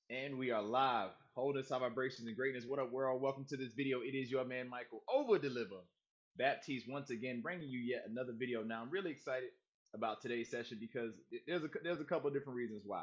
And we are live. Wholeness, high vibrations, and greatness. What up, world? Welcome to this video. It is your man, Michael, over deliver. Baptiste, once again, bringing you yet another video. Now, I'm really excited about today's session because there's a couple of different reasons why.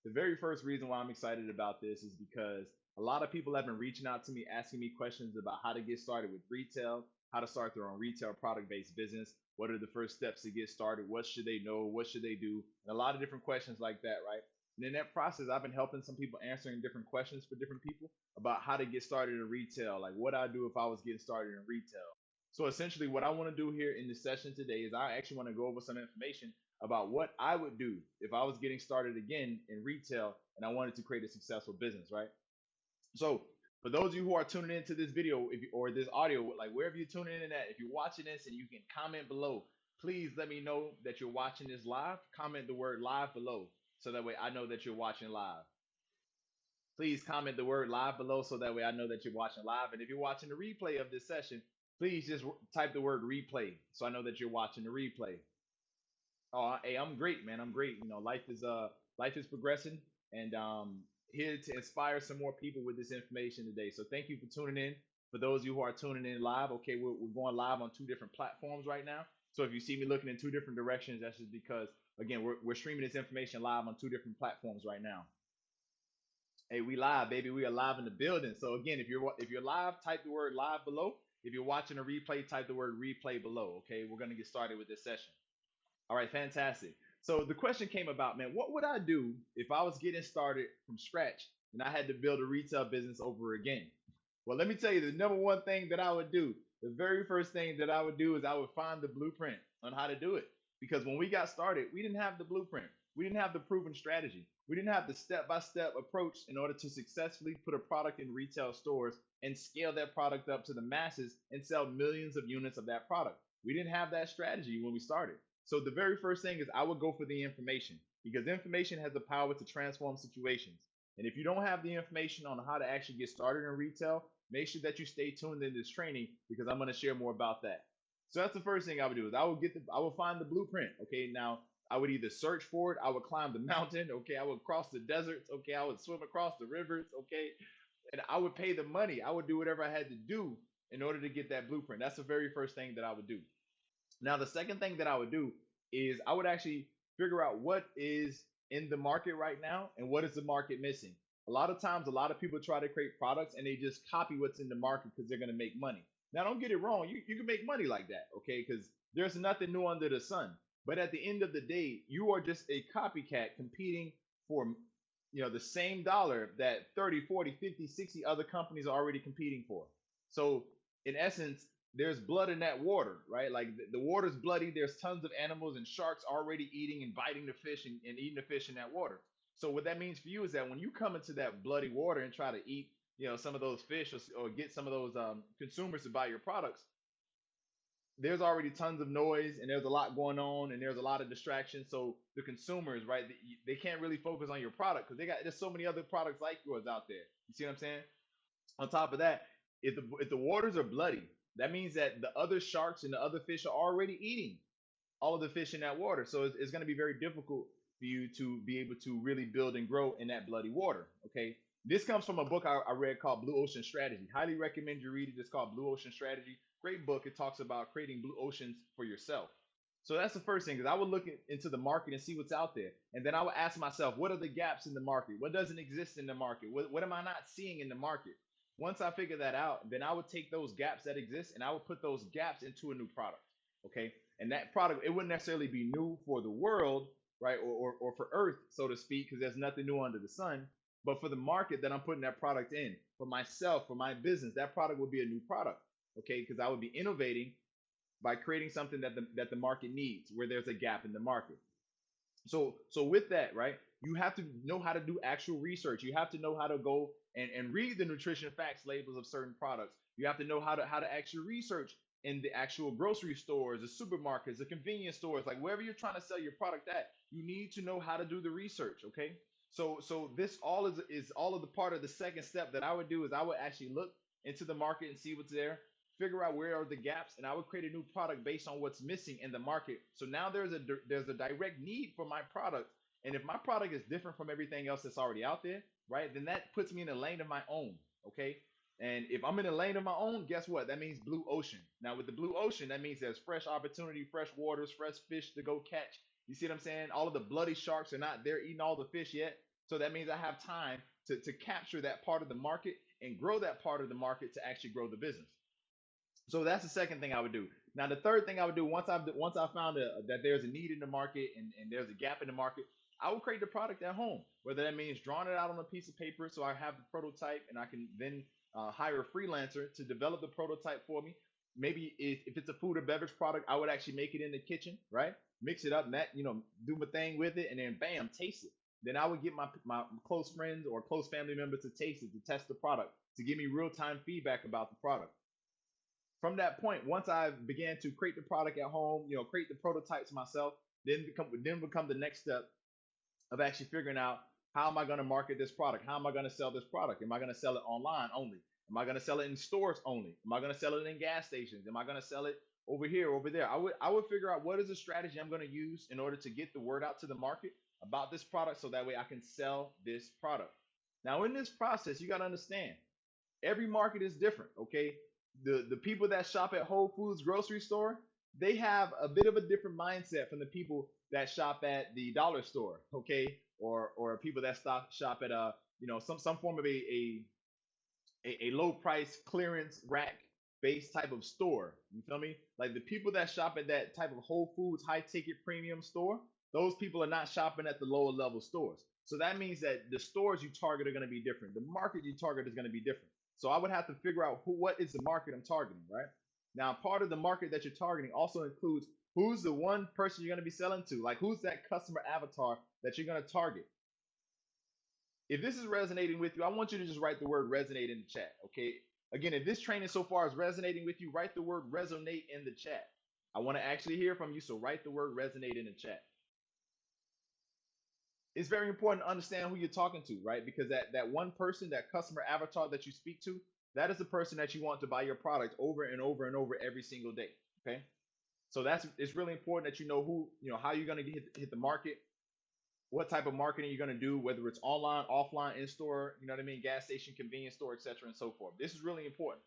The very first reason why I'm excited about this is because a lot of people have been reaching out to me, asking me questions about how to get started with retail, how to start their own retail product based business. What are the first steps to get started? What should they know? What should they do? And a lot of different questions like that, right? And in that process, I've been helping some people answering different questions for different people about how to get started in retail, like what I do if I was getting started in retail. So essentially, what I want to do here in this session today is I actually want to go over some information about what I would do if I was getting started again in retail and I wanted to create a successful business, right? So for those of you who are tuning into this video, if you, or this audio, like wherever you're tuning in at, if you're watching this and you can comment below, please let me know that you're watching this live. Comment the word live below so that way I know that you're watching live. Please comment the word live below so that way I know that you're watching live. And if you're watching the replay of this session, please just type the word replay so I know that you're watching the replay. Oh, hey, I'm great, man. I'm great. Life is progressing, and here to inspire some more people with this information today. So thank you for tuning in. For those of you who are tuning in live, okay, we're going live on two different platforms right now. So if you see me looking in two different directions, that's just because again we're streaming this information live on two different platforms right now. Hey, we live, baby. We are live in the building. So again, if you're live, type the word live below. If you're watching a replay, type the word replay below. Okay, we're gonna get started with this session. All right, fantastic. So the question came about, man, what would I do if I was getting started from scratch and I had to build a retail business over again? Well, let me tell you the number one thing that I would do. The very first thing that I would do is I would find the blueprint on how to do it. Because when we got started, we didn't have the blueprint. We didn't have the proven strategy. We didn't have the step-by-step approach in order to successfully put a product in retail stores and scale that product up to the masses and sell millions of units of that product. We didn't have that strategy when we started. So the very first thing is I would go for the information because information has the power to transform situations. And if you don't have the information on how to actually get started in retail, make sure that you stay tuned in this training because I'm going to share more about that. So that's the first thing I would do is I would find the blueprint. Okay, now I would either search for it, I would climb the mountain, okay, I would cross the deserts, okay, I would swim across the rivers, okay, and I would pay the money. I would do whatever I had to do in order to get that blueprint. That's the very first thing that I would do. Now, the second thing that I would do is I would actually figure out what is in the market right now and what is the market missing. A lot of times, a lot of people try to create products and they just copy what's in the market because they're going to make money. Now, don't get it wrong. You can make money like that, okay? Because there's nothing new under the sun. But at the end of the day, you are just a copycat competing for the same dollar that 30, 40, 50, 60 other companies are already competing for. So in essence, there's blood in that water, right? Like the water's bloody. There's tons of animals and sharks already eating and biting the fish and eating the fish in that water. So what that means for you is that when you come into that bloody water and try to eat, some of those fish or get some of those consumers to buy your products, there's already tons of noise and there's a lot going on and there's a lot of distractions. So the consumers, right, they can't really focus on your product because there's so many other products like yours out there. You see what I'm saying? On top of that, if the waters are bloody, that means that the other sharks and the other fish are already eating all of the fish in that water. So it's going to be very difficult for you to be able to really build and grow in that bloody water. Okay. This comes from a book I read called Blue Ocean Strategy. Highly recommend you read it. It's called Blue Ocean Strategy. Great book. It talks about creating blue oceans for yourself. So that's the first thing, because I would look into the market and see what's out there. And then I would ask myself, what are the gaps in the market? What doesn't exist in the market? What am I not seeing in the market? Once I figure that out, then I would take those gaps that exist and I would put those gaps into a new product. Okay. And that product, it wouldn't necessarily be new for the world, right? Or for Earth, so to speak, because there's nothing new under the sun. But for the market that I'm putting that product in, for myself, for my business, that product would be a new product. Okay. Because I would be innovating by creating something that the market needs, where there's a gap in the market. So with that, right, you have to know how to do actual research. You have to know how to go and read the nutrition facts labels of certain products. You have to know how to actually research in the actual grocery stores, the supermarkets, the convenience stores, like wherever you're trying to sell your product at, you need to know how to do the research. Okay. So this all is all of the part of the second step that I would do is I would actually look into the market and see what's there, figure out where are the gaps, and I would create a new product based on what's missing in the market. So now there's a direct need for my product And if my product is different from everything else that's already out there, right, then that puts me in a lane of my own. Okay. And if I'm in a lane of my own, guess what? That means blue ocean. Now, with the blue ocean, that means there's fresh opportunity, fresh waters, fresh fish to go catch. You see what I'm saying? All of the bloody sharks are not there eating all the fish yet. So that means I have time to capture that part of the market and grow that part of the market to actually grow the business. So that's the second thing I would do. Now, the third thing I would do once I found that there's a need in the market and there's a gap in the market, I would create the product at home. Whether that means drawing it out on a piece of paper so I have the prototype and I can then hire a freelancer to develop the prototype for me. Maybe if it's a food or beverage product, I would actually make it in the kitchen, right? Mix it up, and that do my thing with it, and then bam, taste it. Then I would get my close friends or close family members to taste it, to test the product, to give me real time feedback about the product. From that point, once I began to create the product at home, create the prototypes myself, then become the next step of actually figuring out how am I going to market this product? How am I going to sell this product? Am I going to sell it online only? Am I going to sell it in stores only? Am I going to sell it in gas stations? Am I going to sell it over here, over there? I would figure out what is the strategy I'm going to use in order to get the word out to the market about this product so that way I can sell this product. Now, in this process, you got to understand every market is different. Okay, the people that shop at Whole Foods grocery store, they have a bit of a different mindset from the people that shop at the dollar store. Okay, or people that shop at some form of a low price clearance rack based type of store. You feel me? Like the people that shop at that type of Whole Foods high ticket premium store, those people are not shopping at the lower level stores. So that means that the stores you target are going to be different. The market you target is going to be different. So I would have to figure out what is the market I'm targeting, right? Now, part of the market that you're targeting also includes who's the one person you're going to be selling to. Like who's that customer avatar that you're going to target? If this is resonating with you, I want you to just write the word resonate in the chat. Okay. Again, if this training so far is resonating with you, write the word resonate in the chat. I want to actually hear from you, so write the word resonate in the chat. It's very important to understand who you're talking to, right? Because that one person, that customer avatar that you speak to, that is the person that you want to buy your product over and over and over every single day. Okay. So it's really important that you know how you're going to hit the market, what type of marketing you're going to do, whether it's online, offline, in store, you know what I mean, gas station, convenience store, etc., and so forth. This is really important.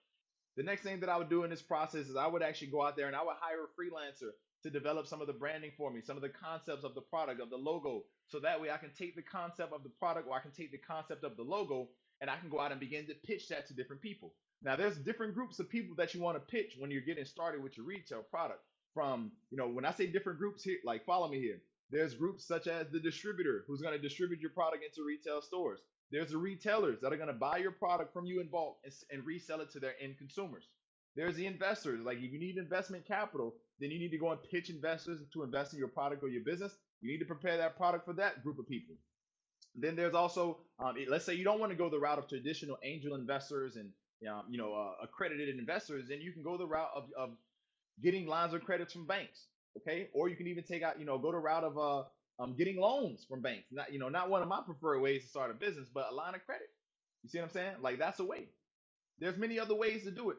The next thing that I would do in this process is I would actually go out there and I would hire a freelancer to develop some of the branding for me, some of the concepts of the product, of the logo. So that way I can take the concept of the product or I can take the concept of the logo and I can go out and begin to pitch that to different people. Now, there's different groups of people that you want to pitch when you're getting started with your retail product. From, when I say different groups here, like follow me here. There's groups such as the distributor who's going to distribute your product into retail stores. There's the retailers that are going to buy your product from you in bulk and resell it to their end consumers. There's the investors. Like if you need investment capital, then you need to go and pitch investors to invest in your product or your business. You need to prepare that product for that group of people. Then there's also, let's say you don't want to go the route of traditional angel investors and accredited investors, then you can go the route of getting lines of credits from banks. Okay, or you can even take out, go the route of getting loans from banks. Not one of my preferred ways to start a business, but a line of credit. You see what I'm saying? Like that's a way. There's many other ways to do it.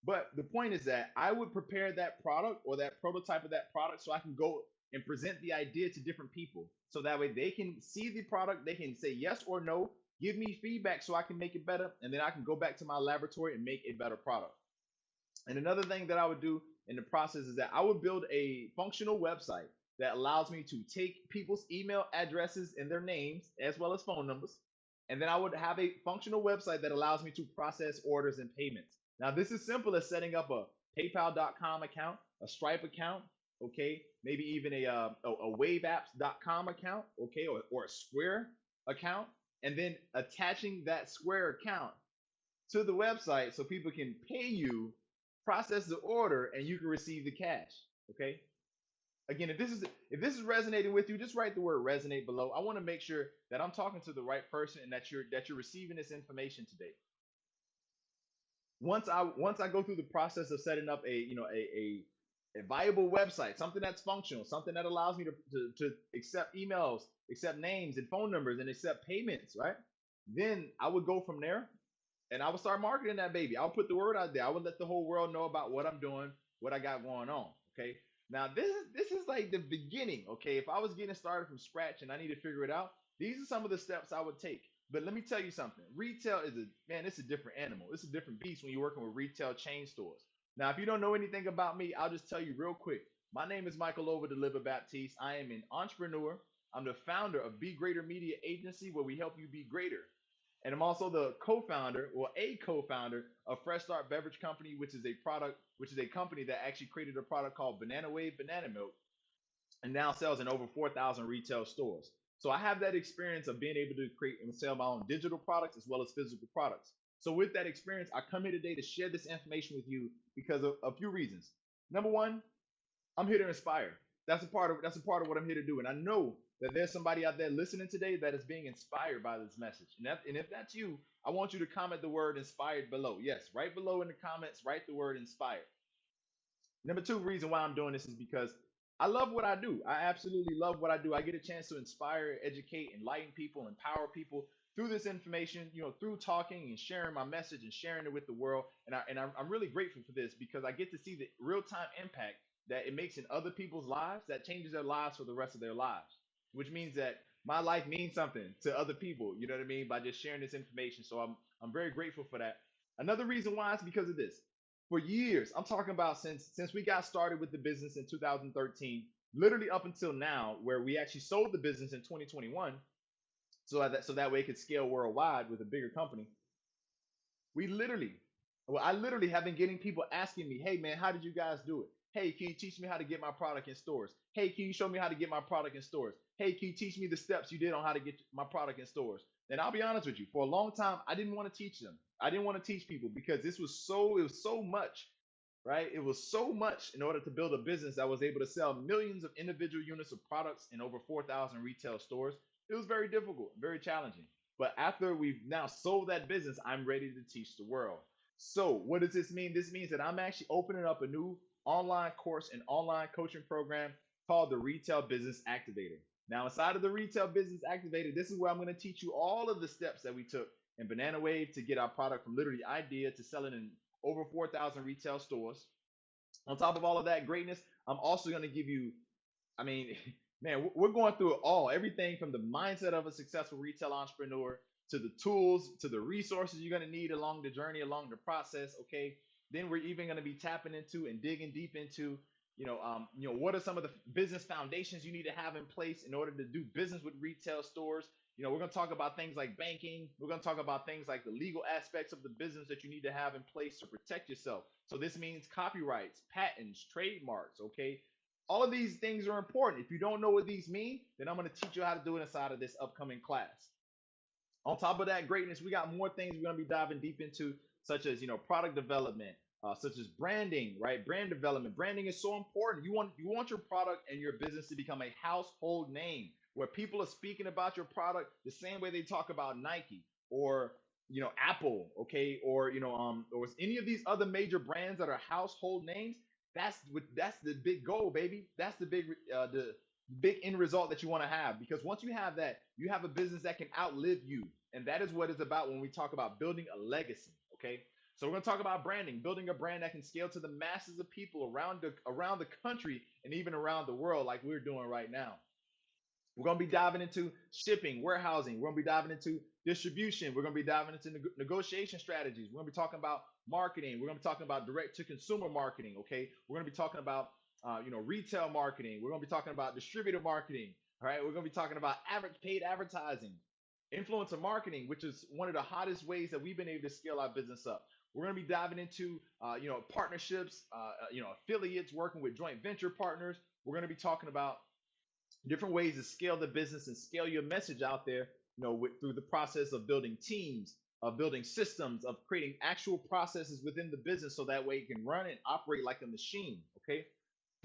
But the point is that I would prepare that product or that prototype of that product so I can go and present the idea to different people. So that way they can see the product, they can say yes or no, give me feedback so I can make it better, and then I can go back to my laboratory and make a better product. And another thing that I would do in the process is that I would build a functional website that allows me to take people's email addresses and their names as well as phone numbers. And then I would have a functional website that allows me to process orders and payments. Now, this is simple as setting up a PayPal.com account, a Stripe account, okay, maybe even a WaveApps.com account, okay, or a Square account, and then attaching that Square account to the website so people can pay you, process the order, and you can receive the cash. Okay. Again, if this is resonating with you, just write the word resonate below. I want to make sure that I'm talking to the right person and that you're receiving this information today. Once I go through the process of setting up a viable website, something that's functional, something that allows me to accept emails, accept names and phone numbers, and accept payments, right? Then I would go from there and I would start marketing that baby. I would put the word out there. I would let the whole world know about what I'm doing, what I got going on. Okay. Now this is like the beginning, okay? If I was getting started from scratch and I need to figure it out, these are some of the steps I would take. But let me tell you something. Retail is a man, it's a different animal. It's a different beast when you're working with retail chain stores. Now, if you don't know anything about me, I'll just tell you real quick. My name is Michael Over Deliver Baptiste. I am an entrepreneur. I'm the founder of Be Greater Media Agency, where we help you be greater. And I'm also the co-founder or a co-founder of Fresh Start Beverage Company, which is a company that actually created a product called Banana Wave Banana Milk and now sells in over 4,000 retail stores. So I have that experience of being able to create and sell my own digital products as well as physical products. So with that experience, I come here today to share this information with you because of a few reasons. Number one, I'm here to inspire. That's a part of what I'm here to do. And I know that there's somebody out there listening today that is being inspired by this message. And if that's you, I want you to comment the word inspired below. Yes, right below in the comments, write the word inspired. Number two reason why I'm doing this is because I love what I do. I absolutely love what I do. I get a chance to inspire, educate, enlighten people, empower people through this information, through talking and sharing my message and sharing it with the world. And I'm really grateful for this because I get to see the real time impact that it makes in other people's lives that changes their lives for the rest of their lives, which means that my life means something to other people. You know what I mean? By just sharing this information. So I'm very grateful for that. Another reason why is because of this for years. I'm talking about since we got started with the business in 2013, literally up until now, where we actually sold the business in 2021, so that way it could scale worldwide with a bigger company. We literally, I literally have been getting people asking me, "Hey man, how did you guys do it? Hey, can you teach me how to get my product in stores? Hey, can you show me how to get my product in stores? Hey, can you teach me the steps you did on how to get my product in stores?" And I'll be honest with you, for a long time, I didn't want to teach them. I didn't want to teach people because it was so much, right? It was so much in order to build a business that was able to sell millions of individual units of products in over 4,000 retail stores. It was very difficult, very challenging. But after we've now sold that business, I'm ready to teach the world. So, what does this mean? This means that I'm actually opening up a new online course and online coaching program called the Retail Business Activator. Now, inside of the Retail Business Activator, this is where I'm going to teach you all of the steps that we took in Banana Wave to get our product from literally idea to selling in over 4,000 retail stores. On top of all of that greatness, I'm also going to give you, I mean, man, we're going through it all. Everything from the mindset of a successful retail entrepreneur to the tools, to the resources you're going to need along the journey, along the process. Okay. Then we're even going to be tapping into and digging deep into, what are some of the business foundations you need to have in place in order to do business with retail stores. We're going to talk about things like banking. We're going to talk about things like the legal aspects of the business that you need to have in place to protect yourself. So this means copyrights, patents, trademarks, okay? All of these things are important. If you don't know what these mean, then I'm going to teach you how to do it inside of this upcoming class. On top of that greatness, we got more things we're going to be diving deep into, such as product development, such as branding, right? Brand development. Branding is so important. You want your product and your business to become a household name where people are speaking about your product the same way they talk about Nike or Apple, okay, or any of these other major brands that are household names. That's the big goal, baby. That's the big end result that you want to have, because once you have that, you have a business that can outlive you. And that is what it's about when we talk about building a legacy. Okay. So we're going to talk about branding, building a brand that can scale to the masses of people around the country and even around the world, like we're doing right now. We're going to be diving into shipping, warehousing. We're going to be diving into distribution. We're going to be diving into negotiation strategies. We're going to be talking about marketing. We're going to be talking about direct to consumer marketing. Okay. We're going to be talking about, retail marketing. We're going to be talking about distributor marketing. All right. We're going to be talking about paid advertising, influencer marketing, which is one of the hottest ways that we've been able to scale our business up. We're going to be diving into, partnerships, affiliates, working with joint venture partners. We're going to be talking about different ways to scale the business and scale your message out there, through the process of building teams, of building systems, of creating actual processes within the business so that way it can run and operate like a machine. Okay.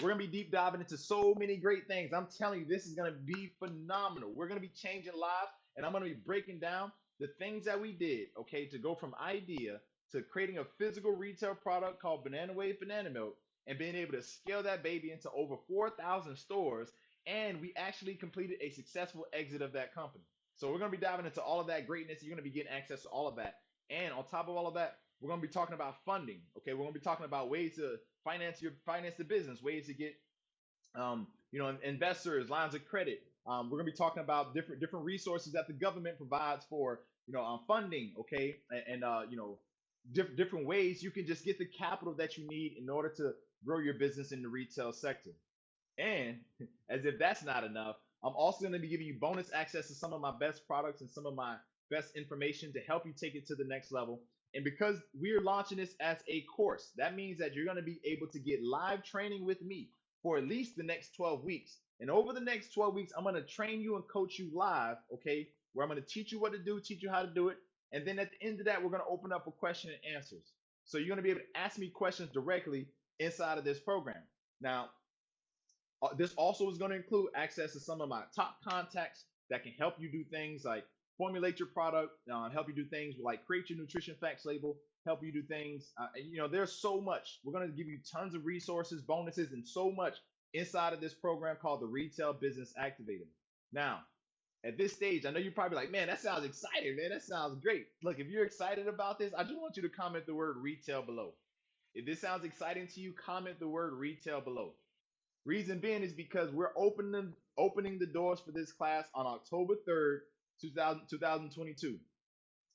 We're going to be deep diving into so many great things. I'm telling you, this is going to be phenomenal. We're going to be changing lives, and I'm going to be breaking down the things that we did, okay, to go from idea to creating a physical retail product called Banana Wave Banana Milk and being able to scale that baby into over 4,000 stores. And we actually completed a successful exit of that company. So we're going to be diving into all of that greatness. You're going to be getting access to all of that. And on top of all of that, we're going to be talking about funding. Okay, we're going to be talking about ways to finance the business, ways to get Investors, lines of credit. We're gonna be talking about different resources that the government provides for funding, okay, different ways you can just get the capital that you need in order to grow your business in the retail sector. And as if that's not enough, I'm also going to be giving you bonus access to some of my best products and some of my best information to help you take it to the next level. And because we're launching this as a course, that means that you're going to be able to get live training with me for at least the next 12 weeks. And over the next 12 weeks, I'm going to train you and coach you live, okay? Where I'm going to teach you what to do, teach you how to do it. And then at the end of that, we're going to open up for question and answers. So you're going to be able to ask me questions directly inside of this program. Now, this also is going to include access to some of my top contacts that can help you do things like formulate your product, help you do things like create your nutrition facts label, help you do things. There's so much. We're going to give you tons of resources, bonuses, and so much inside of this program called the Retail Business Activator. Now, at this stage, I know you're probably like, man, that sounds exciting, man. That sounds great. Look, if you're excited about this, I just want you to comment the word retail below. If this sounds exciting to you, comment the word retail below. Reason being is because we're opening the doors for this class on October 3rd, 2022.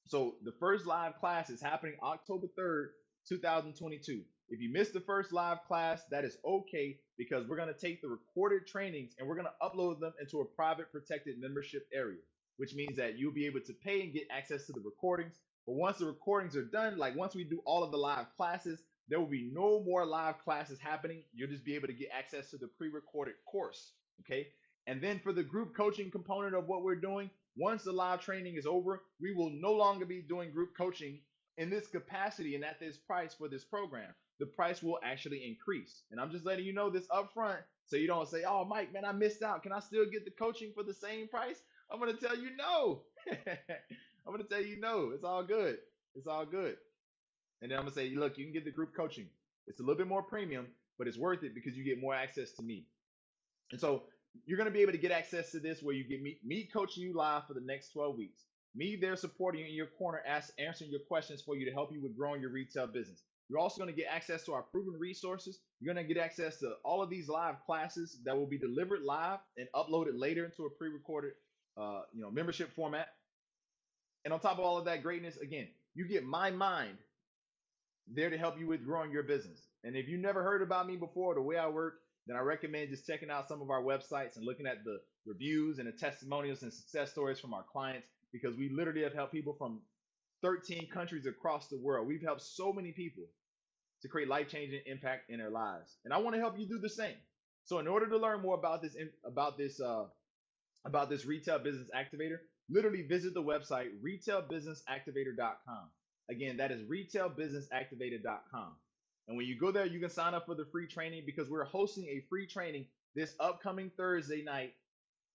So the first live class is happening October 3rd, 2022. If you missed the first live class, that is okay because we're going to take the recorded trainings and we're going to upload them into a private protected membership area, which means that you'll be able to pay and get access to the recordings. But once the recordings are done, like once we do all of the live classes, there will be no more live classes happening. You'll just be able to get access to the pre-recorded course, okay? And then for the group coaching component of what we're doing, once the live training is over, we will no longer be doing group coaching in this capacity and at this price for this program. The price will actually increase. And I'm just letting you know this up front so you don't say, oh, Mike, man, I missed out. Can I still get the coaching for the same price? I'm going to tell you no. I'm going to tell you no. It's all good. It's all good. And then I'm going to say, look, you can get the group coaching. It's a little bit more premium, but it's worth it because you get more access to me. And so you're going to be able to get access to this where you get me coaching you live for the next 12 weeks. Me there supporting you in your corner, answering your questions for you to help you with growing your retail business. You're also going to get access to our proven resources. You're going to get access to all of these live classes that will be delivered live and uploaded later into a pre-recorded membership format. And on top of all of that greatness, again, you get my mind there to help you with growing your business. And if you never heard about me before, the way I work, then I recommend just checking out some of our websites and looking at the reviews and the testimonials and success stories from our clients, because we literally have helped people from 13 countries across the world. We've helped so many people to create life-changing impact in their lives. And I want to help you do the same. So in order to learn more about this retail business activator, literally visit the website retailbusinessactivator.com. Again, that is retailbusinessactivator.com. And when you go there, you can sign up for the free training because we're hosting a free training this upcoming Thursday night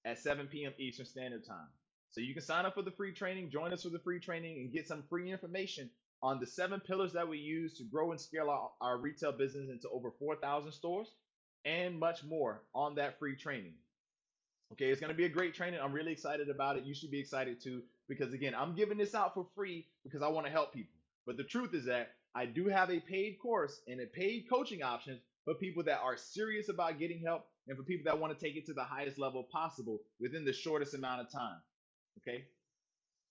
at 7 p.m. Eastern Standard Time. So you can sign up for the free training, join us for the free training, and get some free information on the 7 pillars that we use to grow and scale our retail business into over 4,000 stores and much more on that free training. Okay, it's going to be a great training. I'm really excited about it. You should be excited too, because again, I'm giving this out for free because I want to help people. But the truth is that I do have a paid course and a paid coaching options for people that are serious about getting help and for people that want to take it to the highest level possible within the shortest amount of time. Okay.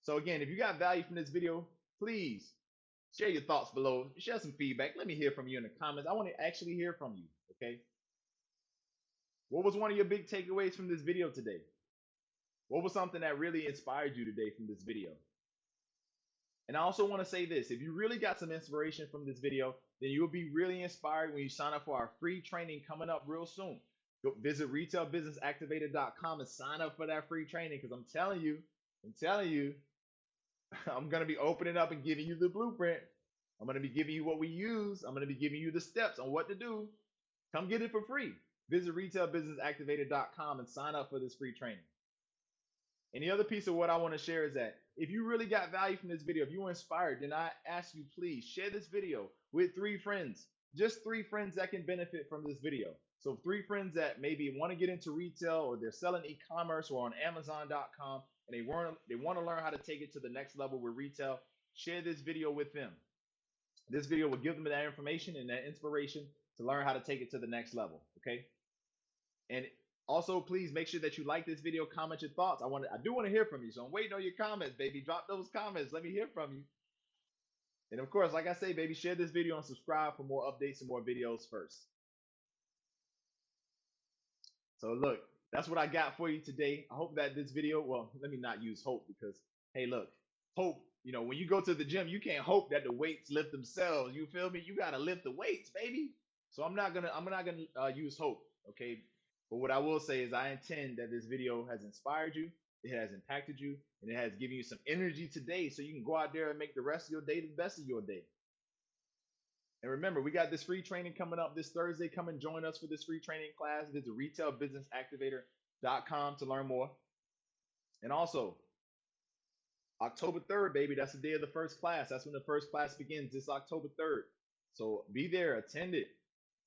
So again, if you got value from this video, please share your thoughts below. Share some feedback. Let me hear from you in the comments. I want to actually hear from you. Okay. What was one of your big takeaways from this video today? What was something that really inspired you today from this video? And I also want to say this, if you really got some inspiration from this video, then you will be really inspired when you sign up for our free training coming up real soon. Go visit retailbusinessactivator.com and sign up for that free training, because I'm telling you, I'm going to be opening up and giving you the blueprint. I'm going to be giving you what we use. I'm going to be giving you the steps on what to do. Come get it for free. Visit retailbusinessactivator.com and sign up for this free training. And the other piece of what I want to share is that if you really got value from this video, if you were inspired, then I ask you, please share this video with 3 friends, just 3 friends that can benefit from this video. So 3 friends that maybe want to get into retail, or they're selling e-commerce or on Amazon.com, and they want to learn how to take it to the next level with retail. Share this video with them. This video will give them that information and that inspiration to learn how to take it to the next level. Okay. And also, please make sure that you like this video, comment your thoughts. I do want to hear from you, so I'm waiting on your comments, baby. Drop those comments. Let me hear from you. And of course, like I say, baby, share this video and subscribe for more updates and more videos first. So look, that's what I got for you today. I hope that this video, well, let me not use hope because, hey, look, hope, when you go to the gym, you can't hope that the weights lift themselves. You feel me? You got to lift the weights, baby. So I'm not gonna use hope, okay? But what I will say is I intend that this video has inspired you, it has impacted you, and it has given you some energy today so you can go out there and make the rest of your day the best of your day. And remember, we got this free training coming up this Thursday. Come and join us for this free training class. Visit retailbusinessactivator.com to learn more. And also, October 3rd, baby, that's the day of the first class. That's when the first class begins, this October 3rd. So be there, attend it.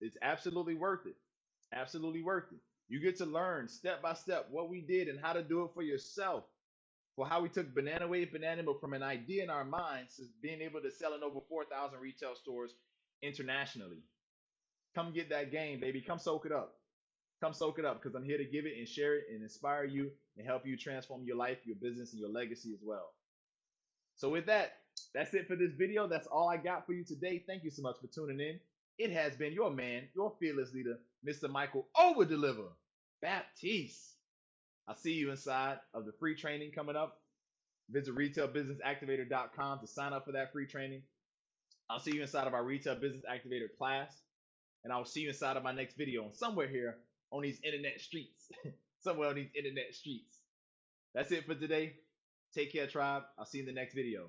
It's absolutely worth it. Absolutely worth it. You get to learn step by step what we did and how to do it for yourself. For how we took Banana Wave Banana Milk from an idea in our minds to being able to sell in over 4,000 retail stores internationally. Come get that game, baby. Come soak it up. Come soak it up because I'm here to give it and share it and inspire you and help you transform your life, your business, and your legacy as well. So with that, that's it for this video. That's all I got for you today. Thank you so much for tuning in. It has been your man, your fearless leader, Mr. Michael Over Deliver Baptiste. I'll see you inside of the free training coming up. Visit retailbusinessactivator.com to sign up for that free training. I'll see you inside of our Retail Business Activator class. And I'll see you inside of my next video somewhere here on these internet streets. Somewhere on these internet streets. That's it for today. Take care, tribe. I'll see you in the next video.